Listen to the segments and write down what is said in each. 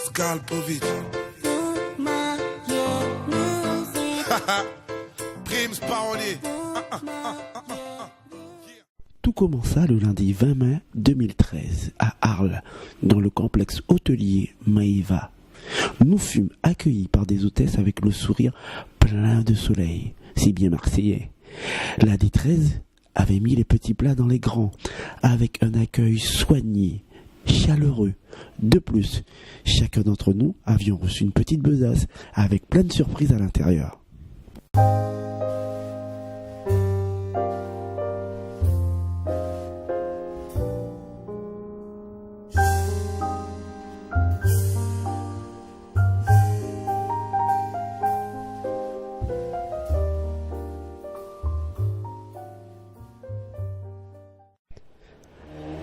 Skalpovic. Prims Parolier. Tout commença le lundi 20 mai 2013 à Arles, dans le complexe hôtelier Maïva. Nous fûmes accueillis par des hôtesses avec le sourire plein de soleil, si bien marseillais. La D13 avait mis les petits plats dans les grands, avec un accueil soigné, chaleureux. De plus, chacun d'entre nous avions reçu une petite besace avec plein de surprises à l'intérieur.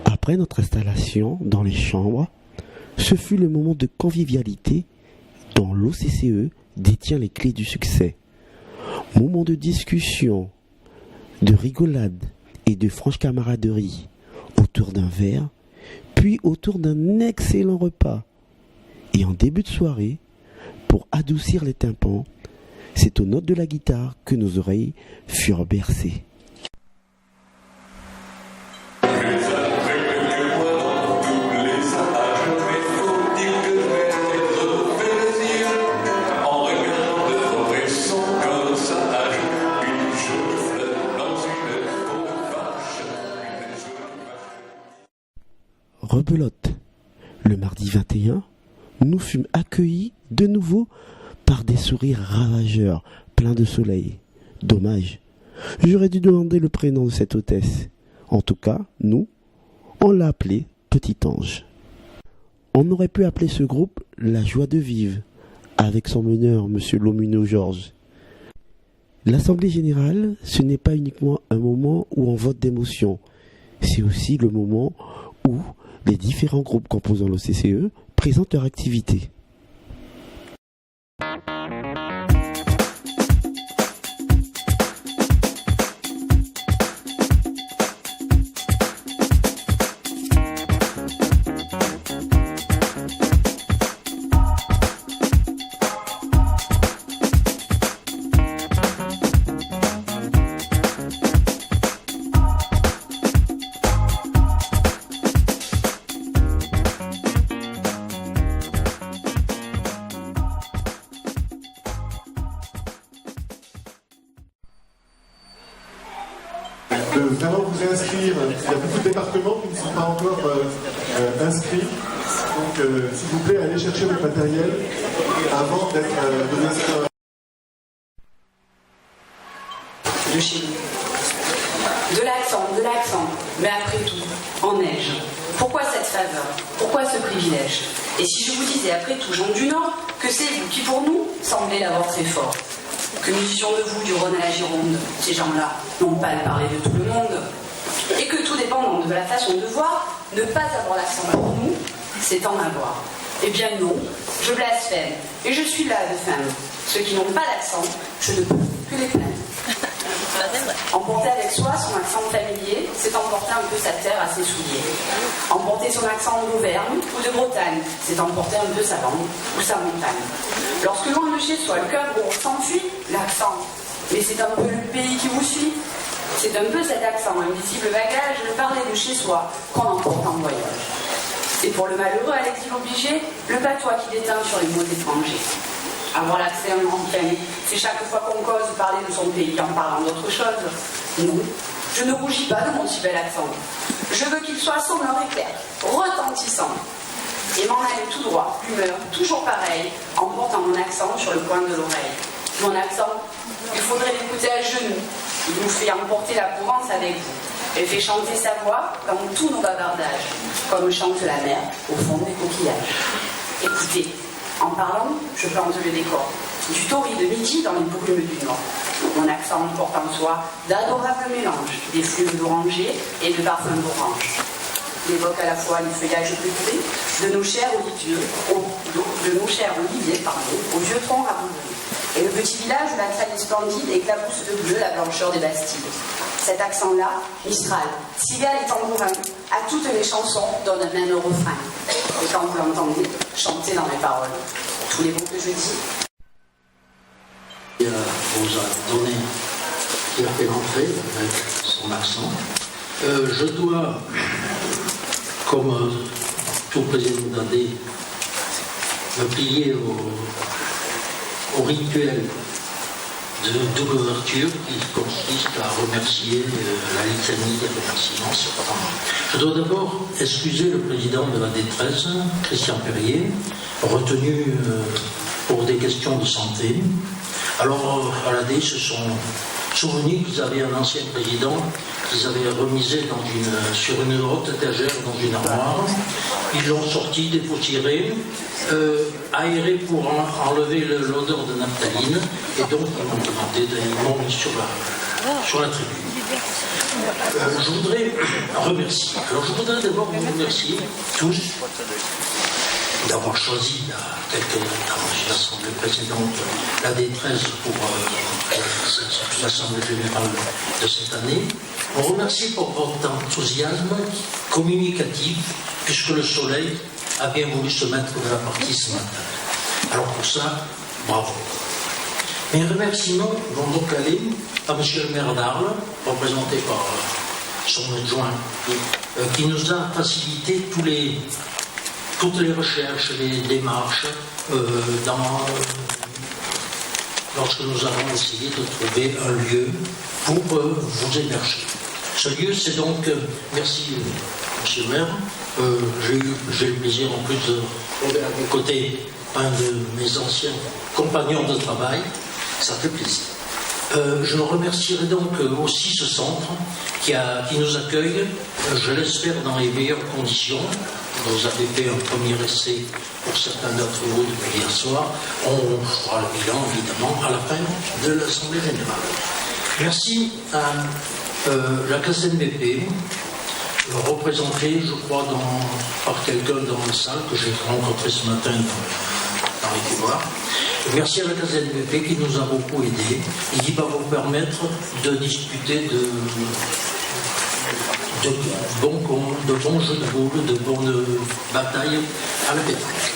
Après notre installation dans les chambres, ce fut le moment de convivialité dont l'OCCE détient les clés du succès. Moment de discussion, de rigolade et de franche camaraderie autour d'un verre, puis autour d'un excellent repas. Et en début de soirée, pour adoucir les tympans, c'est aux notes de la guitare que nos oreilles furent bercées. Rebelote. Le mardi 21, nous fûmes accueillis de nouveau par des sourires ravageurs, pleins de soleil. Dommage. J'aurais dû demander le prénom de cette hôtesse. En tout cas, nous, on l'a appelé Petit Ange. On aurait pu appeler ce groupe La Joie de Vivre, avec son meneur, Monsieur Lomuno Georges. L'Assemblée Générale, ce n'est pas uniquement un moment où on vote d'émotion, c'est aussi le moment où les différents groupes composant l'OCCE présentent leur activité. De vraiment vous inscrire. Il y a beaucoup de départements qui ne sont pas encore inscrits. Donc, s'il vous plaît, allez chercher votre matériel avant de vous inscrire. De chez nous. De l'accent. Mais après tout, en neige. Pourquoi cette faveur? Pourquoi ce privilège? Et si je vous disais après tout, gens du Nord, que c'est vous qui pour nous semblez l'avoir très fort? Que nous disions de vous du Rhône à la Gironde, ces gens-là n'ont pas le parler de tout le monde. Et que tout dépendant de la façon de voir, ne pas avoir l'accent pour nous, c'est en avoir. Eh bien non, je blasphème, et je suis là de femme. Ceux qui n'ont pas d'accent, je ne peux que les plaindre. Emporter avec soi son accent familier, c'est emporter un peu sa terre à ses souliers. Emporter son accent d'Auvergne ou de Bretagne, c'est emporter un peu sa langue ou sa montagne. Lorsque loin de chez soi, le cœur gros s'enfuit, l'accent. Mais c'est un peu le pays qui vous suit. C'est un peu cet accent, invisible bagage, de parler de chez soi, qu'on emporte en voyage. Et pour le malheureux à l'exil obligé, le patois qui déteint sur les mots étrangers. Avoir l'accès à un grand pays, c'est chaque fois qu'on cause parler de son pays en parlant d'autre chose. Non, je ne rougis pas de mon si bel accent. Je veux qu'il soit sonore et clair, retentissant. Et m'en aller tout droit, l'humeur toujours pareille, en portant mon accent sur le coin de l'oreille. Mon accent, il faudrait l'écouter à genoux. Il nous fait emporter la Provence avec vous. Elle fait chanter sa voix dans tous nos bavardages, comme chante la mer au fond des coquillages. Écoutez, en parlant, je plante le décor. Du tauril de midi dans les brumes du Nord. Mon accent porte en soi d'adorables mélanges, des fluves d'oranger et de parfums d'orange. Il évoque à la fois les feuillages peuplés de nos chers oliviers, aux vieux troncs rabougris. Et le petit village où la traîne splendide éclabousse de bleu la blancheur des Bastilles. Cet accent-là, Mistral, cigale et tambourin, à toutes les chansons donnent un même refrain. Et quand vous l'entendez chanter dans mes paroles, tous les mots que je dis. Il vous a donné, qui a fait l'entrée avec son accent. Je dois, comme tout président d'AD, me plier au rituel de double ouverture qui consiste à remercier la litanie des remerciements. Je dois d'abord excuser le président de la D13, Christian Perrier, retenu pour des questions de santé. Alors, à la D, se sont souvenus qu'ils avaient un ancien président qu'ils avaient remisé sur une haute étagère dans une armoire. Ils l'ont sorti, dépoussiéré, aéré pour enlever l'odeur de naphtaline, et donc ils m'ont demandé d'aller mis sur la tribune. Je voudrais remercier. Alors je voudrais d'abord vous remercier tous d'avoir choisi dans l'Assemblée précédente la D13 pour l'Assemblée générale de cette année. On remercie pour votre enthousiasme communicatif, puisque le soleil a bien voulu se mettre de la partie ce matin. Alors pour ça, bravo. Mes remerciements vont donc aller à M. le maire d'Arles, représenté par son adjoint, qui nous a facilité toutes les recherches, les démarches, lorsque nous avons essayé de trouver un lieu pour vous héberger. Ce lieu, c'est donc, merci Monsieur le maire, j'ai eu le plaisir en plus de trouver à mes côtés un de mes anciens compagnons de travail, ça fait plaisir. Je remercierai donc aussi ce centre qui nous accueille, je l'espère, dans les meilleures conditions. Vous avez fait un premier essai pour certains d'entre vous depuis hier soir. On fera le bilan, évidemment, à la fin de l'Assemblée générale. Merci à la classe NBP, représentée, je crois, par quelqu'un dans la salle que j'ai rencontré ce matin dans les couloirs. Merci à la classe NBP qui nous a beaucoup aidés et qui va vous permettre de discuter de bons jeux de boules, de bonnes batailles à la pétanque.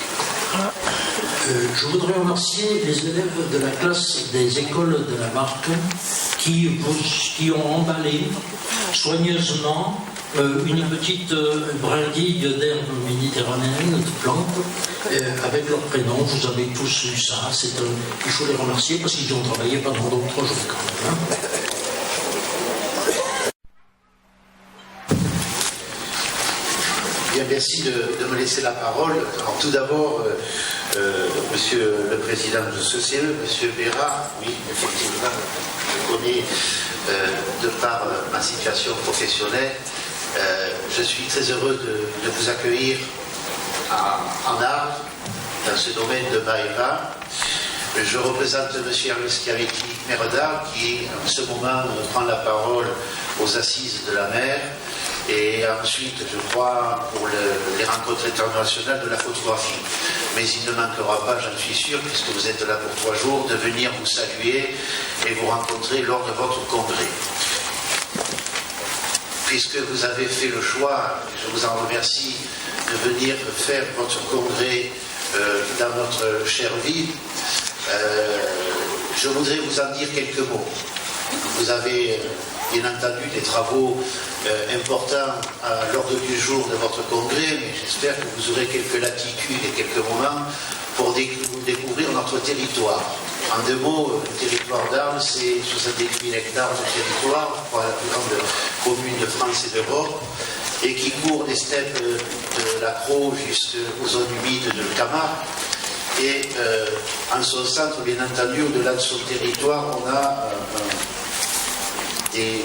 Je voudrais remercier les élèves de la classe des écoles de la Marque qui ont emballé soigneusement une petite brindille d'herbe méditerranéenne, de plantes, avec leur prénom. Vous avez tous eu ça. Il faut les remercier parce qu'ils ont travaillé pendant d'autres jours quand même. Bien, merci de me laisser la parole. Alors, tout d'abord, Monsieur le Président de CCE, Monsieur Bérard, oui, effectivement, je connais de par ma situation professionnelle. Je suis très heureux de vous accueillir en Arles, dans ce domaine de Maëva. Je représente M. Hermès Chiavetti, maire d'Arles, qui en ce moment prend la parole aux assises de la mer. Et ensuite, je crois, pour les rencontres internationales de la photographie. Mais il ne manquera pas, j'en suis sûr, puisque vous êtes là pour 3 jours, de venir vous saluer et vous rencontrer lors de votre congrès. Puisque vous avez fait le choix, je vous en remercie, de venir faire votre congrès dans notre chère ville, je voudrais vous en dire quelques mots. Vous avez bien entendu des travaux importants à l'ordre du jour de votre congrès, mais j'espère que vous aurez quelques latitudes et quelques moments pour découvrir notre territoire. En 2 mots, le territoire d'Arles, c'est 78 000 hectares de territoire, pour la plus grande commune de France et d'Europe, et qui court des steppes de la Crau jusqu'aux zones humides de Camargue. Et en son centre, bien entendu, au-delà de son territoire, on a des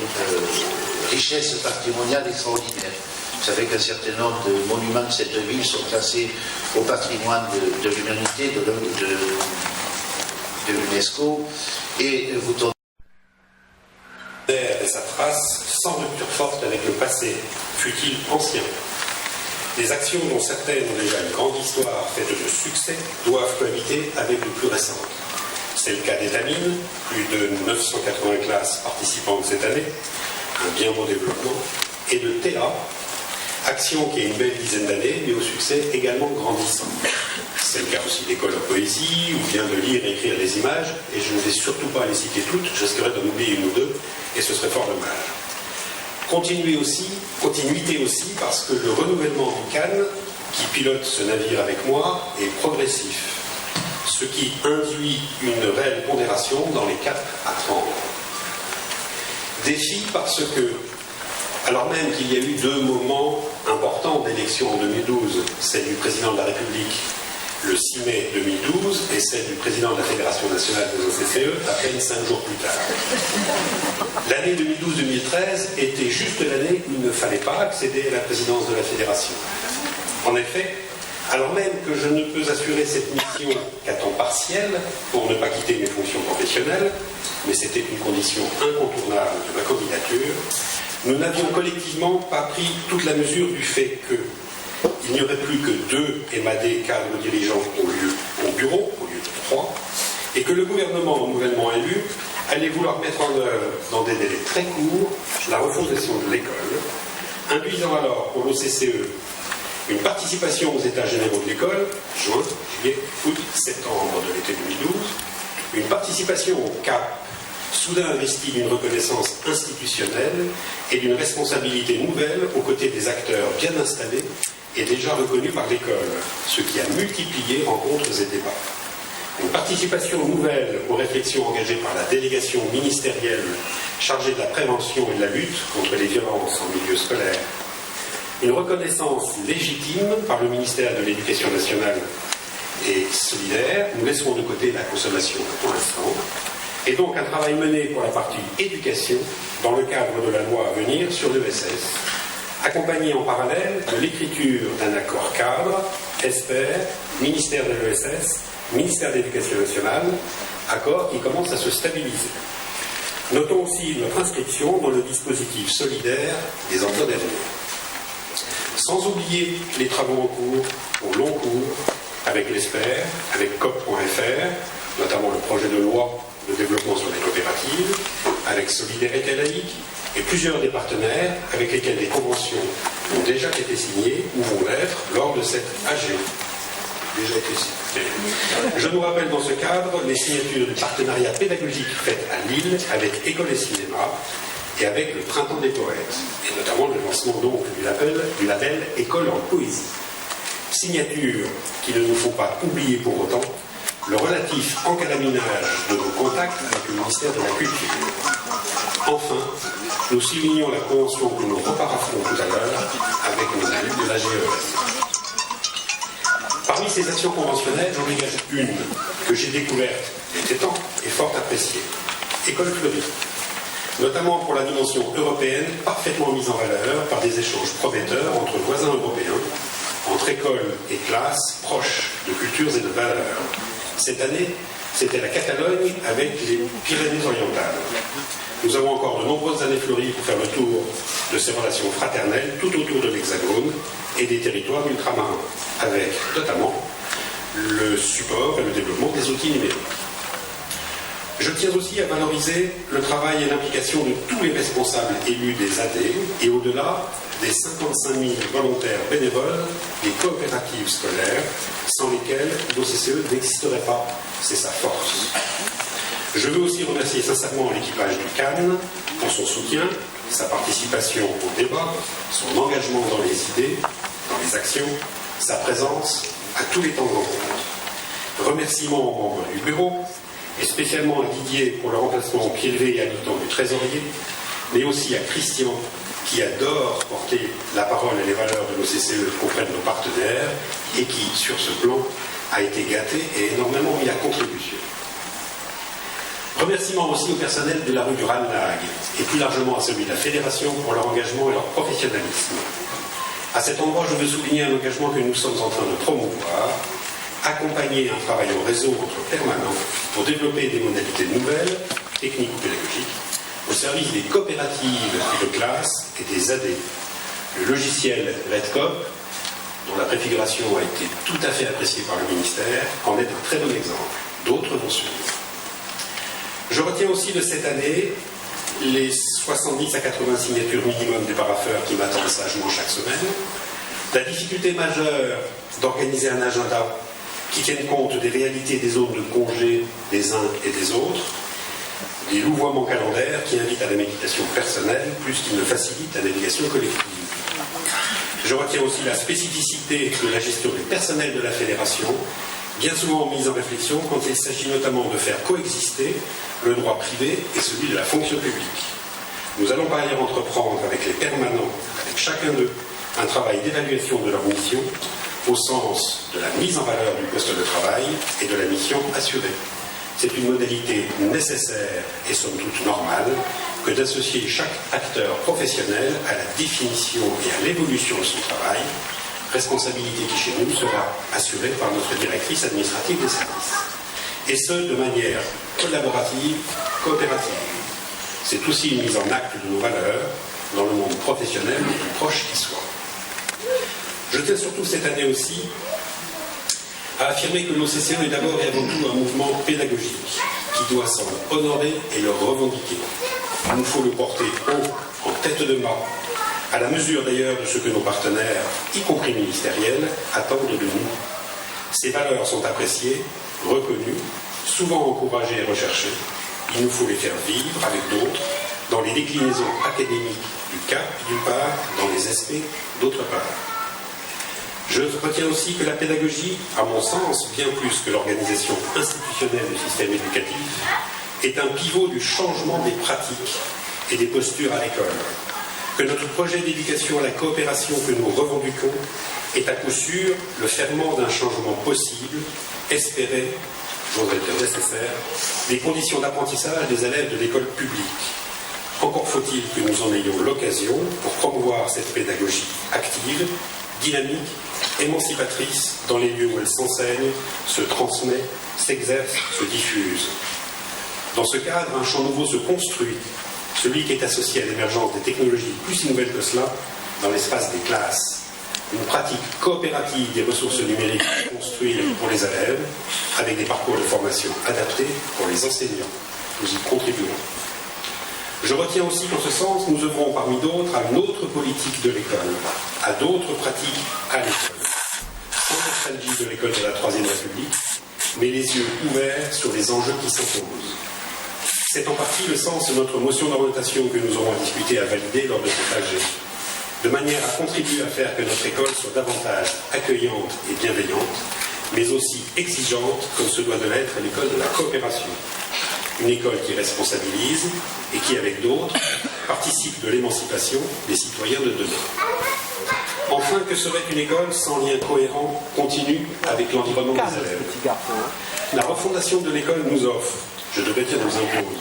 richesses patrimoniales extraordinaires. Vous savez qu'un certain nombre de monuments de cette ville sont classés au patrimoine de l'humanité, de l'UNESCO, et vous tournez et sa trace sans rupture forte avec le passé, fut-il ancien. Des actions dont certaines ont déjà une grande histoire faite de succès doivent cohabiter avec les plus récentes. C'est le cas d'Étamines, plus de 980 classes participantes cette année, un bien beau développement, et de TELA, Action qui a une belle dizaine d'années, mais au succès également grandissant. C'est le cas aussi d'École en poésie, où vient de lire et écrire des images, et je ne vais surtout pas les citer toutes, je risquerais d'en oublier une ou deux, et ce serait fort dommage. Continuité aussi, parce que le renouvellement du Cannes, qui pilote ce navire avec moi, est progressif, ce qui induit une réelle pondération dans les caps à prendre. Défi parce que, alors même qu'il y a eu deux moments importants d'élection en 2012, celle du président de la République le 6 mai 2012 et celle du président de la Fédération nationale des OCCE à peine 5 jours plus tard. L'année 2012-2013 était juste l'année où il ne fallait pas accéder à la présidence de la Fédération. En effet, alors même que je ne peux assurer cette mission qu'à temps partiel pour ne pas quitter mes fonctions professionnelles, mais c'était une condition incontournable de ma candidature, nous n'avions collectivement pas pris toute la mesure du fait qu'il n'y aurait plus que 2 MAD cadres dirigeants au bureau, au lieu de 3, et que le gouvernement nouvellement élu allait vouloir mettre en œuvre, dans des délais très courts, la refondation de l'école, induisant alors pour l'OCCE une participation aux États généraux de l'école, juin, juillet, août, septembre de l'été 2012, une participation au CAP, soudain investi d'une reconnaissance institutionnelle et d'une responsabilité nouvelle aux côtés des acteurs bien installés et déjà reconnus par l'école, ce qui a multiplié rencontres et débats. Une participation nouvelle aux réflexions engagées par la délégation ministérielle chargée de la prévention et de la lutte contre les violences en milieu scolaire. Une reconnaissance légitime par le ministère de l'Éducation nationale et solidaire. Nous laisserons de côté la consommation pour l'instant. Et donc un travail mené pour la partie éducation dans le cadre de la loi à venir sur l'ESS, accompagné en parallèle de l'écriture d'un accord cadre, ESPER, ministère de l'ESS, ministère de l'Éducation nationale, accord qui commence à se stabiliser. Notons aussi notre inscription dans le dispositif solidaire des emplois d'avenir. Sans oublier les travaux en cours, au long cours, avec l'ESPER, avec COP.fr, notamment le projet de loi de développement sur les coopératives, avec Solidarité laïque, et plusieurs des partenaires avec lesquels des conventions ont déjà été signées ou vont l'être lors de cette AG. Déjà été signées. Je nous rappelle dans ce cadre les signatures du partenariat pédagogique faites à Lille avec École et Cinéma et avec le Printemps des Poètes, et notamment le lancement donc du label École en poésie. Signature qu'il ne nous faut pas oublier pour autant, le relatif encalaminage de nos contacts avec le ministère de la Culture. Enfin, nous soulignons la convention que nous reparaphons tout à l'heure avec nos amis de la GES. Parmi ces actions conventionnelles, j'en dégage une que j'ai découverte, était temps et fort appréciée. École fleurie. Notamment pour la dimension européenne parfaitement mise en valeur par des échanges prometteurs entre voisins européens, entre écoles et classes proches de cultures et de valeurs. Cette année, c'était la Catalogne avec les Pyrénées-Orientales. Nous avons encore de nombreuses années fleuries pour faire le tour de ces relations fraternelles tout autour de l'Hexagone et des territoires ultramarins, avec notamment le support et le développement des outils numériques. Je tiens aussi à valoriser le travail et l'implication de tous les responsables élus des AD et au-delà des 55 000 volontaires bénévoles des coopératives scolaires sans lesquelles l'OCCE n'existerait pas. C'est sa force. Je veux aussi remercier sincèrement l'équipage du Cannes pour son soutien, sa participation au débat, son engagement dans les idées, dans les actions, sa présence à tous les temps de rencontre. Remerciements aux membres du bureau, et spécialement à Didier pour le remplacement au pied levé et habitant du trésorier, mais aussi à Christian qui adore porter la parole et les valeurs de l'OCCE auprès de nos partenaires et qui, sur ce plan, a été gâté et énormément mis à contribution. Remerciements aussi au personnel de la rue du Ranelagh et plus largement à celui de la Fédération pour leur engagement et leur professionnalisme. À cet endroit, je veux souligner un engagement que nous sommes en train de promouvoir, accompagner un travail en réseau entre permanents pour développer des modalités nouvelles, techniques ou pédagogiques, au service des coopératives et de classes et des AD. Le logiciel RedCop, dont la préfiguration a été tout à fait appréciée par le ministère, en est un très bon exemple. D'autres vont suivre. Je retiens aussi de cette année les 70 à 80 signatures minimum des parapheurs qui m'attendent sagement chaque semaine, la difficulté majeure d'organiser un agenda qui tienne compte des réalités des zones de congé des uns et des autres, des louvoiements calendaires qui invitent à la méditation personnelle plus qu'ils ne facilitent la navigation collective. Je retiens aussi la spécificité de la gestion des personnels de la fédération, bien souvent mise en réflexion quand il s'agit notamment de faire coexister le droit privé et celui de la fonction publique. Nous allons par ailleurs entreprendre avec les permanents, avec chacun d'eux, un travail d'évaluation de leur mission au sens de la mise en valeur du poste de travail et de la mission assurée. C'est une modalité nécessaire et somme toute normale que d'associer chaque acteur professionnel à la définition et à l'évolution de son travail, responsabilité qui chez nous sera assurée par notre directrice administrative des services. Et ce, de manière collaborative, coopérative. C'est aussi une mise en acte de nos valeurs dans le monde professionnel le plus proche qui soit. Je tiens surtout cette année aussi à affirmer que l'OCCE est d'abord et avant tout un mouvement pédagogique qui doit s'en honorer et le revendiquer. Il nous faut le porter haut, en tête de mât, à la mesure d'ailleurs de ce que nos partenaires, y compris ministériels, attendent de nous. Ces valeurs sont appréciées, reconnues, souvent encouragées et recherchées. Il nous faut les faire vivre avec d'autres, dans les déclinaisons académiques du CAP d'une part, dans les SP d'autre part. Je retiens aussi que la pédagogie, à mon sens, bien plus que l'organisation institutionnelle du système éducatif, est un pivot du changement des pratiques et des postures à l'école. Que notre projet d'éducation à la coopération que nous revendiquons est à coup sûr le ferment d'un changement possible, espéré, j'oserais dire nécessaire, des conditions d'apprentissage des élèves de l'école publique. Encore faut-il que nous en ayons l'occasion pour promouvoir cette pédagogie active, dynamique, émancipatrice dans les lieux où elle s'enseigne, se transmet, s'exerce, se diffuse. Dans ce cadre, un champ nouveau se construit, celui qui est associé à l'émergence des technologies plus nouvelles que cela dans l'espace des classes. Une pratique coopérative des ressources numériques construite pour les élèves, avec des parcours de formation adaptés pour les enseignants. Nous y contribuons. Je retiens aussi qu'en ce sens, nous œuvrons parmi d'autres à une autre politique de l'école, à d'autres pratiques à l'école. Sans nostalgie de l'école de la Troisième République, mais les yeux ouverts sur les enjeux qui s'imposent. C'est en partie le sens de notre motion d'orientation que nous aurons à discuter et à valider lors de cet AG, de manière à contribuer à faire que notre école soit davantage accueillante et bienveillante, mais aussi exigeante, comme se doit de l'être l'école de la coopération. Une école qui responsabilise et qui, avec d'autres, participe de l'émancipation des citoyens de demain. Enfin, que serait une école sans lien cohérent, continu avec l'environnement des élèves? La refondation de l'école nous offre, je devrais dire nous impose,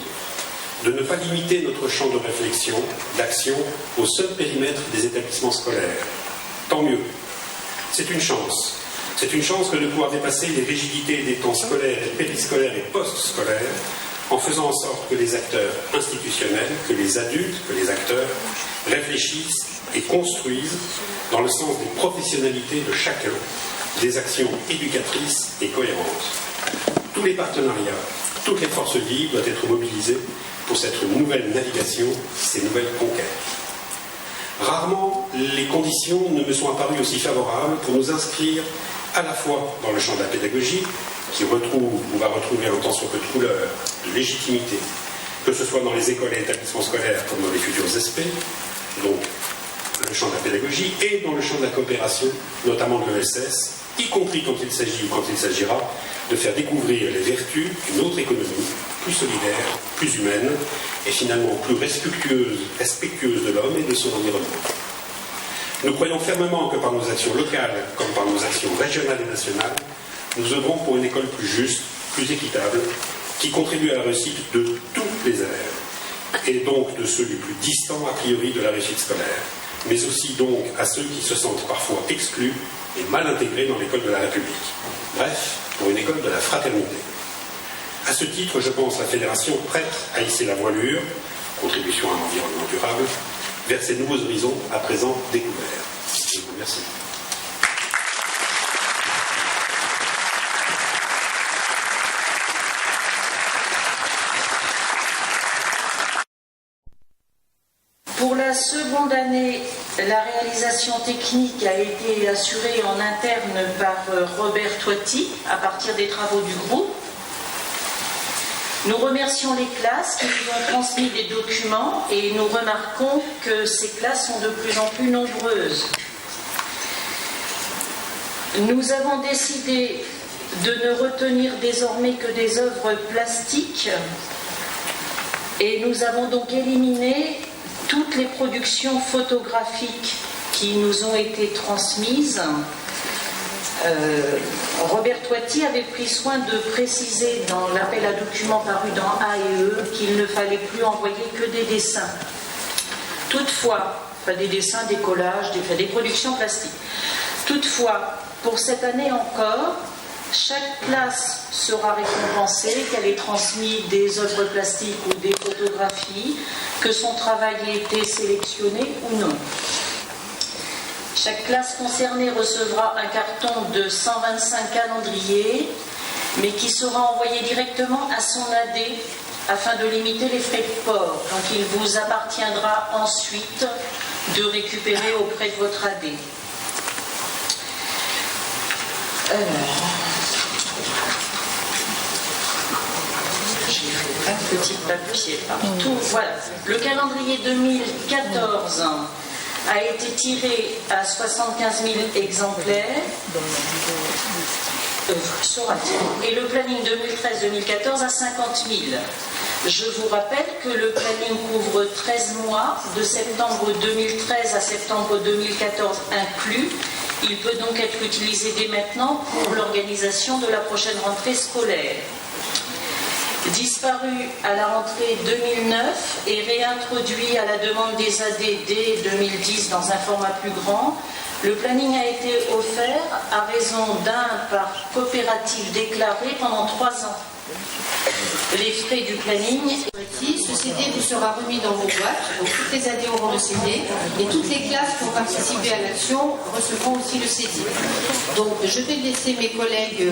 de ne pas limiter notre champ de réflexion, d'action, au seul périmètre des établissements scolaires. Tant mieux. C'est une chance. C'est une chance que de pouvoir dépasser les rigidités des temps scolaires et périscolaires et post-scolaires, en faisant en sorte que les acteurs institutionnels, que les adultes, que les acteurs réfléchissent et construisent dans le sens des professionnalités de chacun, des actions éducatrices et cohérentes. Tous les partenariats, toutes les forces vives doivent être mobilisées pour cette nouvelle navigation, ces nouvelles conquêtes. Rarement, les conditions ne me sont apparues aussi favorables pour nous inscrire à la fois dans le champ de la pédagogie, qui retrouve ou va retrouver un tant soit peu de couleur, de légitimité, que ce soit dans les écoles et établissements scolaires comme dans les futurs SP, donc le champ de la pédagogie, et dans le champ de la coopération, notamment de l'ESS, y compris quand il s'agit ou quand il s'agira de faire découvrir les vertus d'une autre économie, plus solidaire, plus humaine, et finalement plus respectueuse de l'homme et de son environnement. Nous croyons fermement que par nos actions locales, comme par nos actions régionales et nationales, nous œuvrons pour une école plus juste, plus équitable, qui contribue à la réussite de tous les élèves, et donc de ceux les plus distants a priori de la réussite scolaire, mais aussi donc à ceux qui se sentent parfois exclus et mal intégrés dans l'école de la République. Bref, pour une école de la fraternité. À ce titre, je pense la Fédération prête à hisser la voilure, contribution à un environnement durable, vers ces nouveaux horizons à présent découverts. Je vous remercie. Pour la seconde année, la réalisation technique a été assurée en interne par Robert Toiti à partir des travaux du groupe. Nous remercions les classes qui nous ont transmis des documents et nous remarquons que ces classes sont de plus en plus nombreuses. Nous avons décidé de ne retenir désormais que des œuvres plastiques et nous avons donc éliminé toutes les productions photographiques qui nous ont été transmises. Robert Toiti avait pris soin de préciser dans l'appel à documents paru dans A et E qu'il ne fallait plus envoyer que des dessins. Toutefois, des dessins, des collages, des productions plastiques. Toutefois, pour cette année encore, chaque classe sera récompensée, qu'elle ait transmis des œuvres plastiques ou des photographies, que son travail ait été sélectionné ou non. Chaque classe concernée recevra un carton de 125 calendriers, mais qui sera envoyé directement à son AD afin de limiter les frais de port. Donc il vous appartiendra ensuite de récupérer auprès de votre AD. J'ai fait un petit papier partout. Voilà. Le calendrier 2014 a été tiré à 75 000 exemplaires. Et le planning 2013-2014 à 50 000. Je vous rappelle que le planning couvre 13 mois, de septembre 2013 à septembre 2014 inclus. Il peut donc être utilisé dès maintenant pour l'organisation de la prochaine rentrée scolaire. Disparu à la rentrée 2009 et réintroduit à la demande des AD dès 2010 dans un format plus grand, le planning a été offert à raison d'un par coopérative déclarée pendant 3 ans. Les frais du planning. Ce CD vous sera remis dans vos boîtes, donc toutes les AD auront le CD et toutes les classes qui ont participé à l'action recevront aussi le CD. Donc je vais laisser mes collègues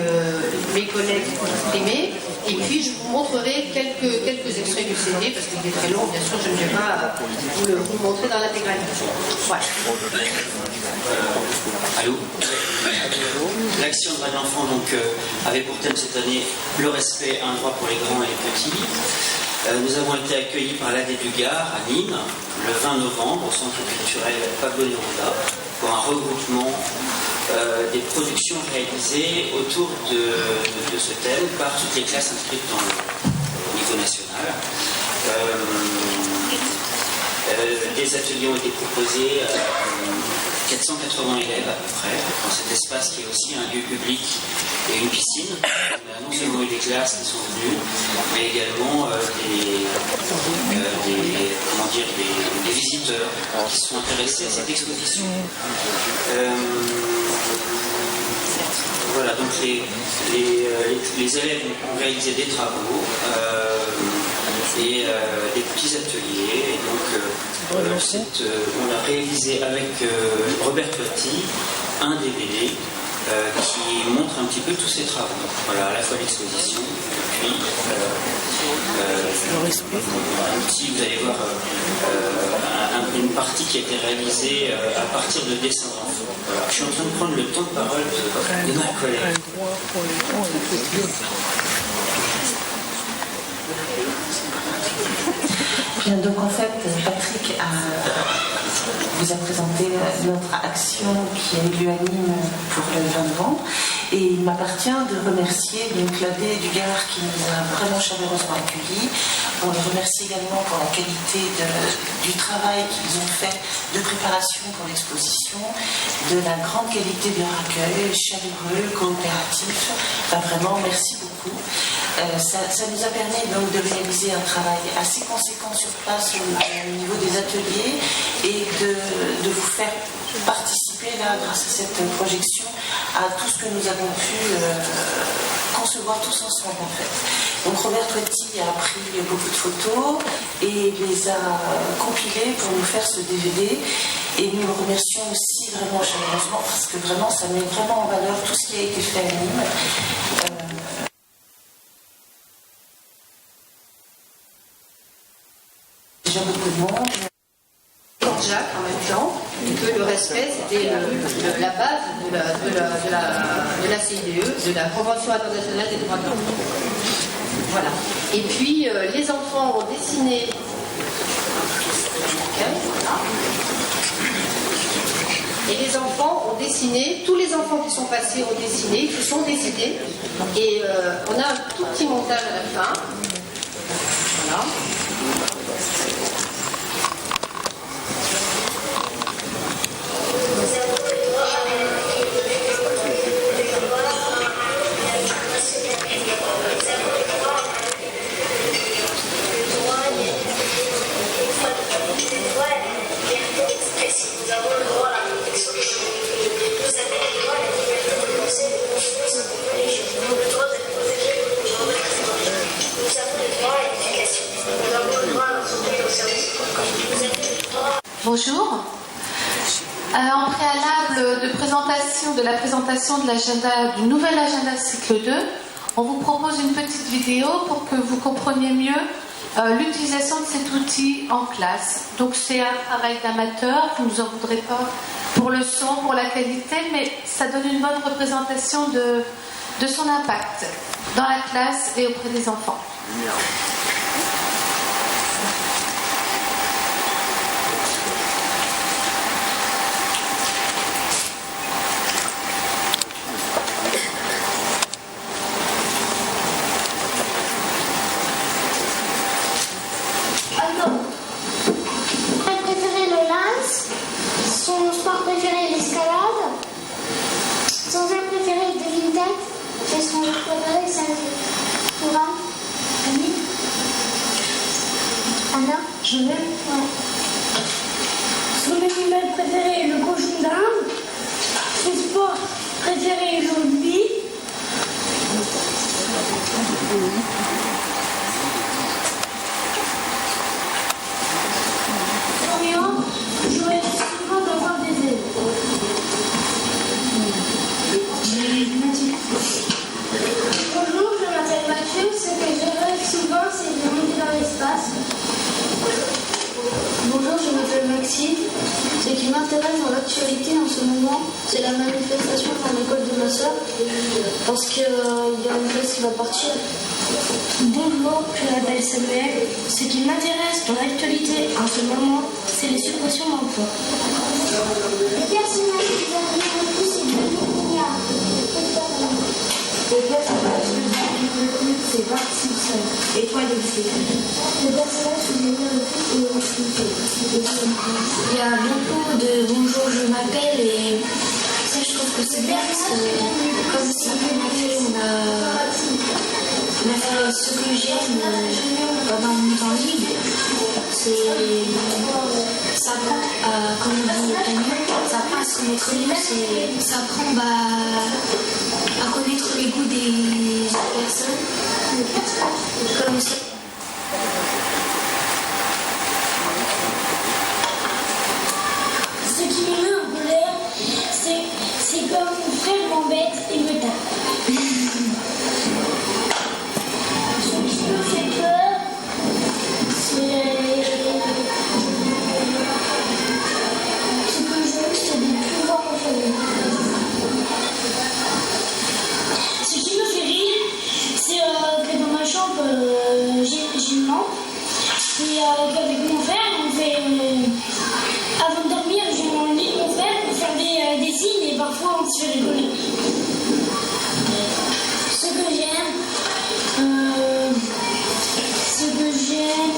exprimer et puis je vous montrerai quelques extraits du CD parce qu'il est très long, bien sûr je ne vais pas vous le montrer dans l'intégralité. Voilà. Allô. L'action de Droits de l'enfant avait pour thème cette année le respect, un droit pour les grands et les petits. Nous avons été accueillis par l'AD du Gard à Nîmes le 20 novembre au centre culturel Pablo Neruda pour un regroupement des productions réalisées autour de ce thème par toutes les classes inscrites au niveau national. Des ateliers ont été proposés à 480 élèves à peu près, dans cet espace qui est aussi un lieu public et une piscine. On a non seulement eu des classes qui sont venues, mais également des visiteurs qui sont intéressés à cette exposition. Voilà, donc les élèves ont réalisé des travaux et des petits ateliers. Et donc, on a réalisé avec Robert Toiti un DVD qui montre un petit peu tous ces travaux. Voilà, à la fois l'exposition, puis ici vous allez voir une partie qui a été réalisée à partir de dessins d'enfants. Voilà. Je suis en train de prendre le temps de parole de ma collègue. Bien, donc en fait, Patrick vous a présenté notre action qui a eu lieu à Nîmes pour le 20 novembre. Et il m'appartient de remercier l'AD du Gard qui nous a vraiment chaleureusement accueillis. On les remercie également pour la qualité du travail qu'ils ont fait de préparation pour l'exposition, de la grande qualité de leur accueil, chaleureux, coopératif. Enfin, vraiment, merci beaucoup. Ça nous a permis donc de réaliser un travail assez conséquent sur place au niveau des ateliers et de vous faire participer là, grâce à cette projection, à tout ce que nous avons pu concevoir tous ensemble en fait. Donc Robert Toiti a pris beaucoup de photos et les a compilées pour nous faire ce DVD et nous le remercions aussi vraiment chaleureusement parce que vraiment ça met vraiment en valeur tout ce qui a été fait à Nîmes. Déjà beaucoup de monde. Jacques en même temps, et que le respect c'était la base de la CIDE, de la Convention internationale des droits de l'enfant. Voilà. Et puis les enfants ont dessiné. Et les enfants ont dessiné, tous les enfants qui sont passés ont dessiné, ils se sont décidés. Et on a un tout petit montage à la fin. Voilà. Bonjour. En préalable de la présentation de l'agenda, du nouvel agenda cycle 2, on vous propose une petite vidéo pour que vous compreniez mieux l'utilisation de cet outil en classe. Donc c'est un travail d'amateur, vous ne nous en voudrez pas pour le son, pour la qualité, mais ça donne une bonne représentation de son impact dans la classe et auprès des enfants. Je vais. Ouais. Son animal préféré est le cochon d'Inde. Son sport préféré est le rugby. Florian jouait souvent d'avoir des ailes. Bonjour, je m'appelle Mathieu. Ce que je rêve souvent, c'est de monter dans l'espace. Bonjour, je m'appelle Maxime. Ce qui m'intéresse dans l'actualité en ce moment, c'est la manifestation à l'école de ma soeur, parce qu'il y a une classe qui va partir. Bonjour, je m'appelle Samuel. Ce qui m'intéresse dans l'actualité en ce moment, c'est les suppressions d'emplois. Les personnages qui ont le plus, c'est 2 milliards. Les personnages qui ont le plus, c'est Bart Simpson. Et toi, Lucie? Les personnages qui ont le plus, il y a beaucoup de bonjour, je m'appelle, et ça je trouve que c'est bien parce que comme ça on a fait ce que j'aime pendant mon temps libre, ça apprend comme on dit au Canyon, ça apprend à se connaître mieux, ça apprend à connaître les goûts des personnes, comme ça. Ce qui me met en colère, c'est quand mon frère m'embête et me tape. Ce qui me fait peur, c'est que je veux, c'est de pouvoir en faire. Ce qui me fait rire, c'est que dans ma chambre, j'ai une lampe. Et qu'avec mon frère, on fait. Avant de dormir, je vais dans le lit de mon frère pour faire des signes et parfois on se fait rigoler. Ce que j'aime,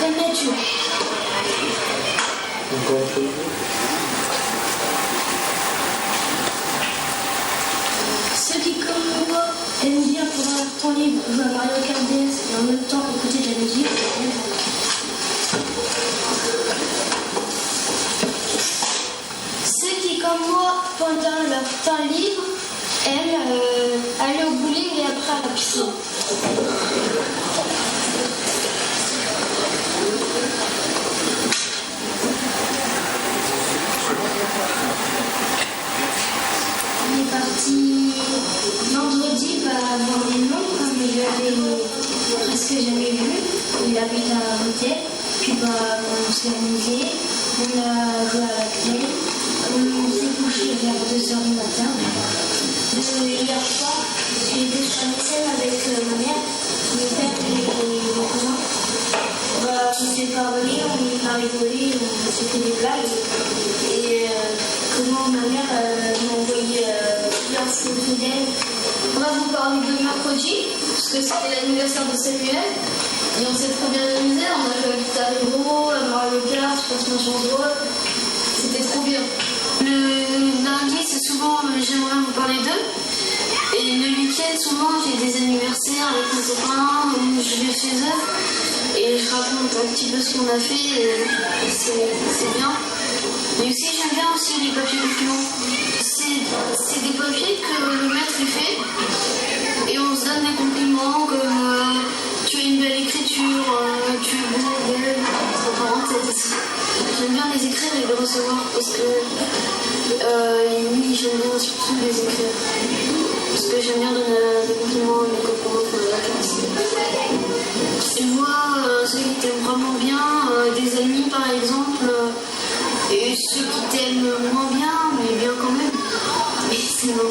la nature. Ceux qui, comme moi, aiment bien pendant leur temps libre jouer à Mario Kart DS et en même temps écouter de la musique. Ceux qui, comme moi, pendant leur temps libre, aiment aller au bowling et après à la piscine. On est parti vendredi voir les noms comme je l'avais presque jamais vu. Il habite à Montaigne. Puis on s'est amusé, on a joué à la clé, on s'est couché vers 2h du matin. Hier soir, j'ai été sur la scène avec ma mère, mon père et mes cousins. On s'est parlé, on a rigolé, on s'est fait des blagues. Et comment ma mère m'a envoyé plusieurs photos d'elle. On va vous parler de mercredi, parce que c'était l'anniversaire de Samuel. Et on s'est trop bien amusé, on a joué à Guitar Hero, à Mario Kart, Passement sur Drôle. C'était trop bien. Le lundi, c'est souvent, j'aimerais vous parler d'eux. Et le week-end, souvent, j'ai des anniversaires avec mes copains, où je vais chez eux. Et je raconte un petit peu ce qu'on a fait, et c'est bien. Mais aussi, j'aime bien aussi les papiers documents. C'est des papiers que le maître lui fait. Et on se donne des compliments comme tu as une belle écriture, tu es beau, belle, entre parenthèses. J'aime bien les écrire et les recevoir parce que oui, j'aime bien surtout les écrire. Parce que j'aime bien donner des compliments à mes copains pendant la classe. Tu vois ceux qui t'aiment vraiment bien, des amis par exemple, et ceux qui t'aiment moins bien, mais bien quand même. Et c'est bon.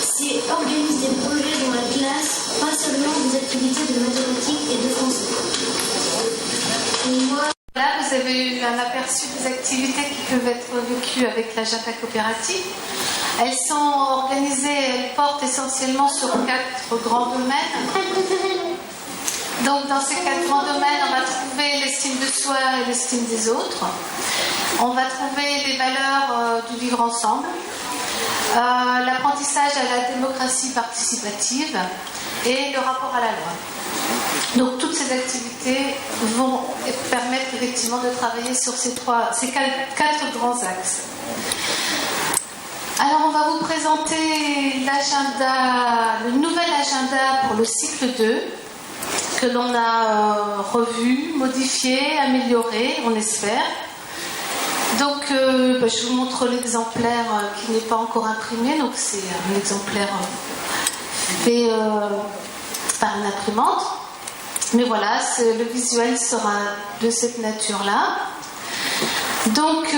C'est organiser des projets dans la classe, pas seulement des activités de mathématiques et de français. Et moi, là, vous avez eu un aperçu des activités qui peuvent être vécues avec l'agenda coopératif. Elles sont organisées, elles portent essentiellement sur 4 grands domaines. Donc dans ces 4 grands domaines, on va trouver l'estime de soi et l'estime des autres. On va trouver les valeurs du vivre ensemble, l'apprentissage à la démocratie participative et le rapport à la loi. Donc toutes ces activités vont permettre effectivement de travailler sur ces 4 grands axes. Alors on va vous présenter l'agenda, le nouvel agenda pour le cycle 2 que l'on a revu, modifié, amélioré, on espère. Donc je vous montre l'exemplaire qui n'est pas encore imprimé, donc c'est un exemplaire fait par une imprimante. Mais voilà, le visuel sera de cette nature-là. Donc,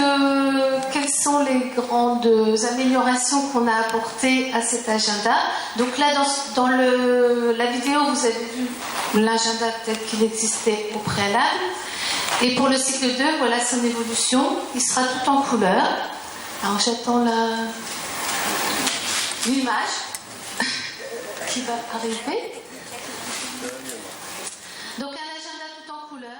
quelles sont les grandes améliorations qu'on a apportées à cet agenda? Donc là, dans la vidéo, vous avez vu l'agenda tel qu'il existait au préalable. Et pour le cycle 2, voilà son évolution. Il sera tout en couleur. Alors j'attends l'image qui va arriver. Donc un agenda tout en couleur.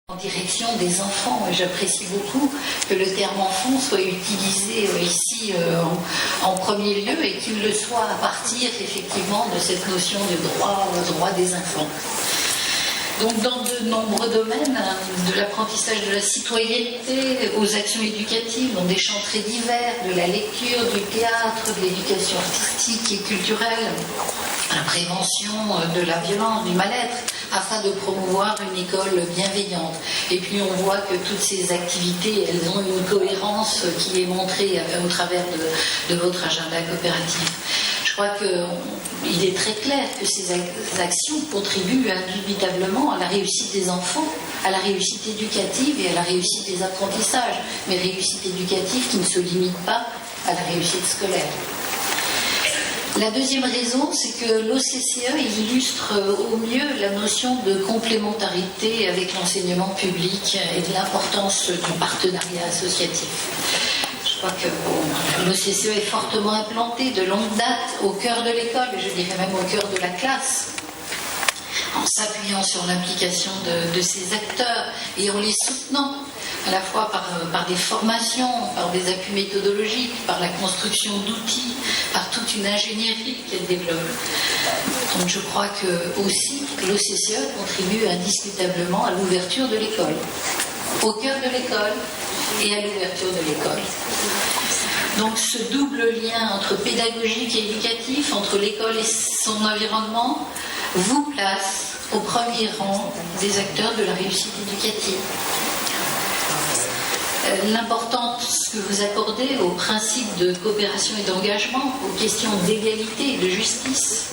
En direction des enfants, j'apprécie beaucoup que le terme enfant soit utilisé ici en premier lieu et qu'il le soit à partir effectivement de cette notion de droit des enfants. Donc dans de nombreux domaines, de l'apprentissage de la citoyenneté aux actions éducatives, dans des champs très divers, de la lecture, du théâtre, de l'éducation artistique et culturelle, la prévention de la violence, du mal-être, afin de promouvoir une école bienveillante. Et puis on voit que toutes ces activités, elles ont une cohérence qui est montrée au travers de votre agenda coopératif. Je crois qu'il est très clair que ces actions contribuent indubitablement à la réussite des enfants, à la réussite éducative et à la réussite des apprentissages, mais réussite éducative qui ne se limite pas à la réussite scolaire. La deuxième raison, c'est que l'OCCE illustre au mieux la notion de complémentarité avec l'enseignement public et de l'importance du partenariat associatif. Je crois que l'OCCE est fortement implanté de longue date au cœur de l'école, je dirais même au cœur de la classe, en s'appuyant sur l'implication de ces acteurs et en les soutenant à la fois par des formations, par des appuis méthodologiques, par la construction d'outils, par toute une ingénierie qu'elle développe. Donc je crois que aussi l'OCCE contribue indiscutablement à l'ouverture de l'école, au cœur de l'école et à l'ouverture de l'école. Donc ce double lien entre pédagogique et éducatif, entre l'école et son environnement, vous place au premier rang des acteurs de la réussite éducative. L'importance que vous accordez aux principes de coopération et d'engagement, aux questions d'égalité et de justice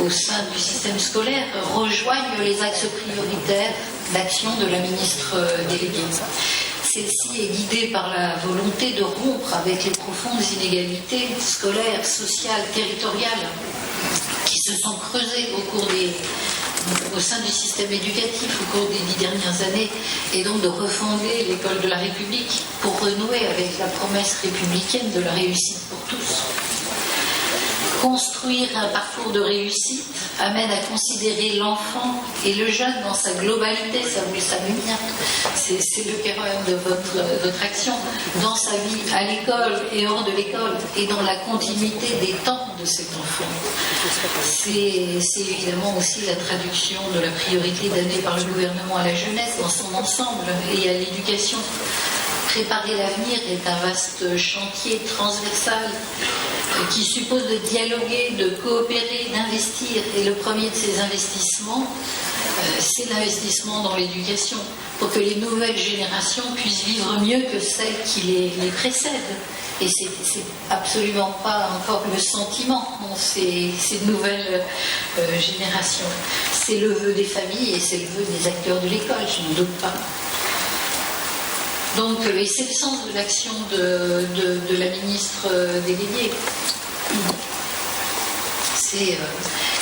au sein du système scolaire rejoignent les axes prioritaires d'action de la ministre déléguée. Celle-ci est guidée par la volonté de rompre avec les profondes inégalités scolaires, sociales, territoriales qui se sont creusées au sein du système éducatif au cours des 10 dernières années, et donc de refonder l'école de la République pour renouer avec la promesse républicaine de la réussite pour tous. Construire un parcours de réussite amène à considérer l'enfant et le jeune dans sa globalité, ça vous le savez bien, c'est le cœur de votre action, dans sa vie à l'école et hors de l'école, et dans la continuité des temps de cet enfant. C'est évidemment aussi la traduction de la priorité donnée par le gouvernement à la jeunesse dans son ensemble et à l'éducation. Préparer l'avenir est un vaste chantier transversal qui suppose de dialoguer, de coopérer, d'investir. Et le premier de ces investissements, c'est l'investissement dans l'éducation, pour que les nouvelles générations puissent vivre mieux que celles qui les précèdent. Et c'est absolument pas encore le sentiment dans ces nouvelles générations. C'est le vœu des familles et c'est le vœu des acteurs de l'école, je n'en doute pas. Donc, et c'est le sens de l'action de la ministre déléguée.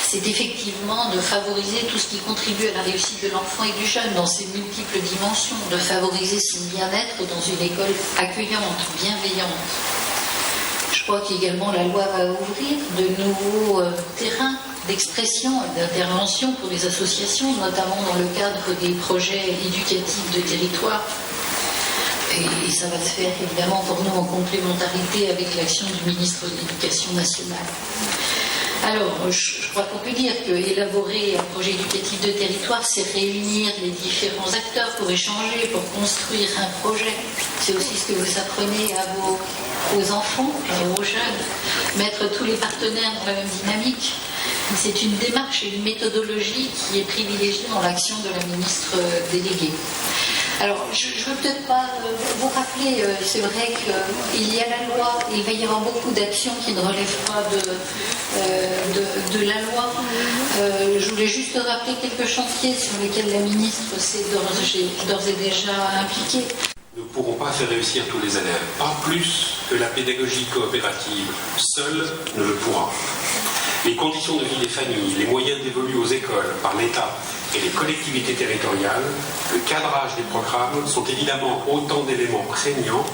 C'est effectivement de favoriser tout ce qui contribue à la réussite de l'enfant et du jeune dans ses multiples dimensions, de favoriser son bien-être dans une école accueillante, bienveillante. Je crois qu'également la loi va ouvrir de nouveaux terrains d'expression et d'intervention pour les associations, notamment dans le cadre des projets éducatifs de territoire. Et ça va se faire évidemment pour nous en complémentarité avec l'action du ministre de l'Éducation nationale. Alors, je crois qu'on peut dire qu'élaborer un projet éducatif de territoire, c'est réunir les différents acteurs pour échanger, pour construire un projet. C'est aussi ce que vous apprenez aux enfants, aux jeunes, mettre tous les partenaires dans la même dynamique. C'est une démarche et une méthodologie qui est privilégiée dans l'action de la ministre déléguée. Alors, je ne veux peut-être pas vous rappeler, c'est vrai qu'il y a la loi, il va y avoir beaucoup d'actions qui ne relèvent pas de la loi. Je voulais juste rappeler quelques chantiers sur lesquels la ministre s'est d'ores et déjà impliquée. pourront pas faire réussir tous les élèves, pas plus que la pédagogie coopérative seule ne le pourra. Les conditions de vie des familles, les moyens dévolus aux écoles par l'État et les collectivités territoriales, le cadrage des programmes sont évidemment autant d'éléments prégnants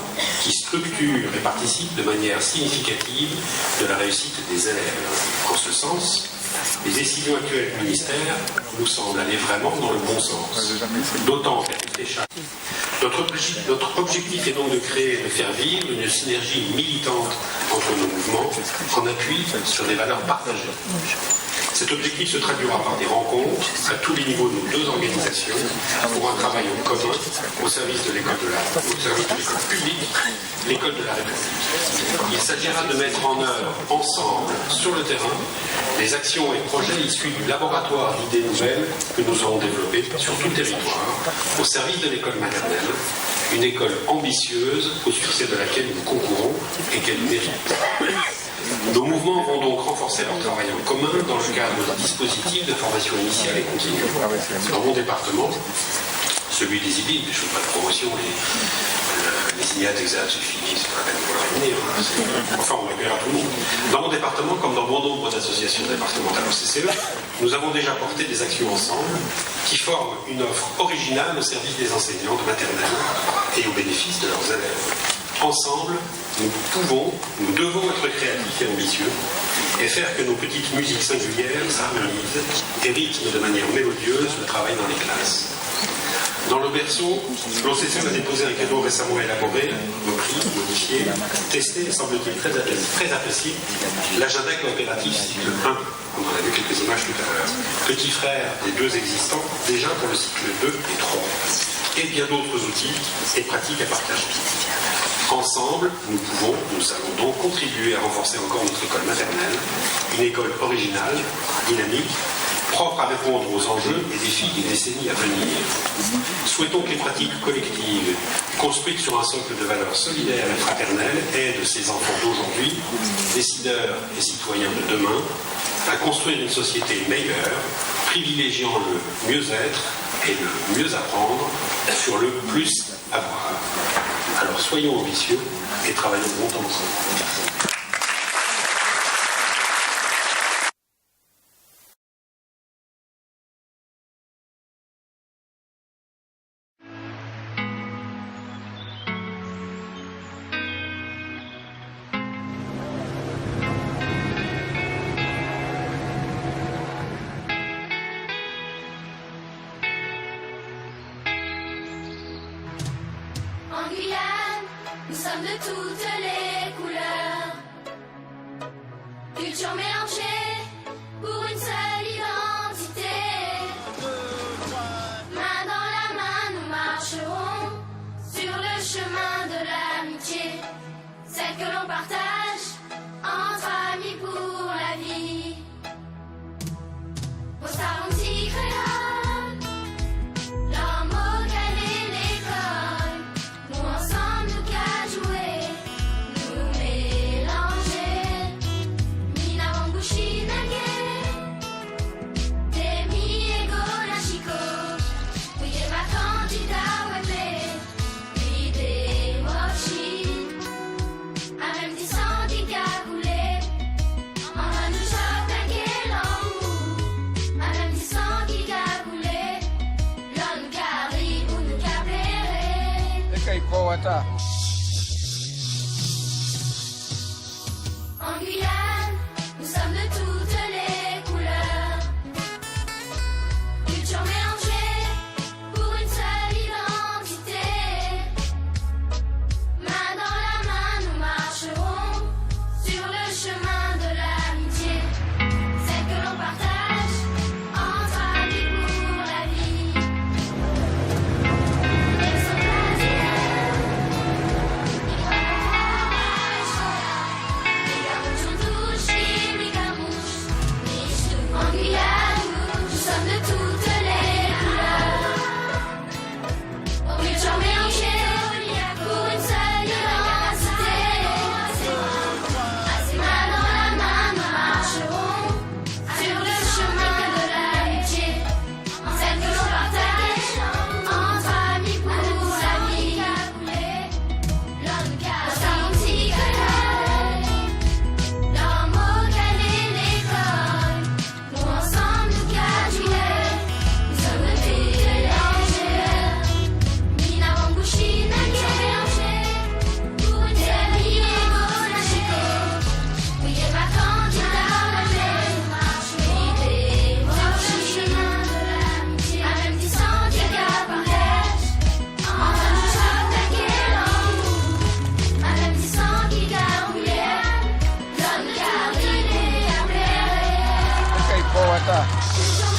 qui structurent et participent de manière significative de la réussite des élèves. En ce sens, les décisions actuelles du ministère nous semblent aller vraiment dans le bon sens. D'autant qu'à toutes les charges. Notre objectif est donc de créer et de faire vivre une synergie militante entre nos mouvements en appui sur des valeurs partagées. Cet objectif se traduira par des rencontres à tous les niveaux de nos deux organisations pour un travail en commun au service de l'école publique, l'école de la République. Il s'agira de mettre en œuvre ensemble, sur le terrain, les actions et projets issus du laboratoire d'idées nouvelles que nous aurons développé sur tout le territoire, au service de l'école maternelle, une école ambitieuse au succès de laquelle nous concourons et qu'elle mérite. Nos mouvements vont donc renforcer leur travail en commun dans le cadre de dispositifs de formation initiale et continue. Dans mon département, celui des IBI, je ne fais pas de promotion, les INEAT, EXAT, suffit, c'est pas la peine de leur venir. Enfin, on accueillera tout le monde. Dans mon département, comme dans bon nombre d'associations départementales au CCE, nous avons déjà porté des actions ensemble qui forment une offre originale au service des enseignants de maternelle et au bénéfice de leurs élèves. Ensemble, nous devons être créatifs et ambitieux et faire que nos petites musiques singulières s'harmonisent et rythment de manière mélodieuse le travail dans les classes. Dans le berceau, l'OCCE a déposé un cadeau récemment élaboré, repris, modifié, testé et semble-t-il très apprécié, l'agenda coopératif cycle 1. On en a vu quelques images tout à l'heure. Petit frère des deux existants, déjà pour le cycle 2 et 3. Et bien d'autres outils et pratiques à partager. Ensemble, nous allons donc contribuer à renforcer encore notre école maternelle, une école originale, dynamique, propre à répondre aux enjeux et défis des décennies à venir. Souhaitons que les pratiques collectives, construites sur un socle de valeurs solidaires et fraternelles, aident ces enfants d'aujourd'hui, décideurs et citoyens de demain, à construire une société meilleure, privilégiant le mieux-être et le mieux apprendre sur le plus avoir. Alors soyons ambitieux et travaillons longtemps ensemble. En Guyane, nous sommes de toutes les couleurs. Culture mélangée pour une seule identité. Main dans la main, nous marcherons sur le chemin de l'amitié. Celle que l'on partage entre amis pour la vie. Au Saranti créole, l'homme au cahier l'école. Nous ensemble, nous qu'à jouer, nous mélanger. Mina Wangouchi Nage, Demi Ego Nashiko. Oui, et ma candidate Wepe, l'idée Mochi. A même 10 ans qui cagoulé, en un nous choc nagué l'amour. A même 10 ans qui cagoulé, l'on nous carry ou nous capéré. En Guyane, nous sommes de toutes les couleurs. Culture mélangée pour une seule identité. Main dans la main, nous marcherons sur le chemin de l'amitié. Celle que l'on partage entre amis pour la vie. Elles sont blasées, Tata.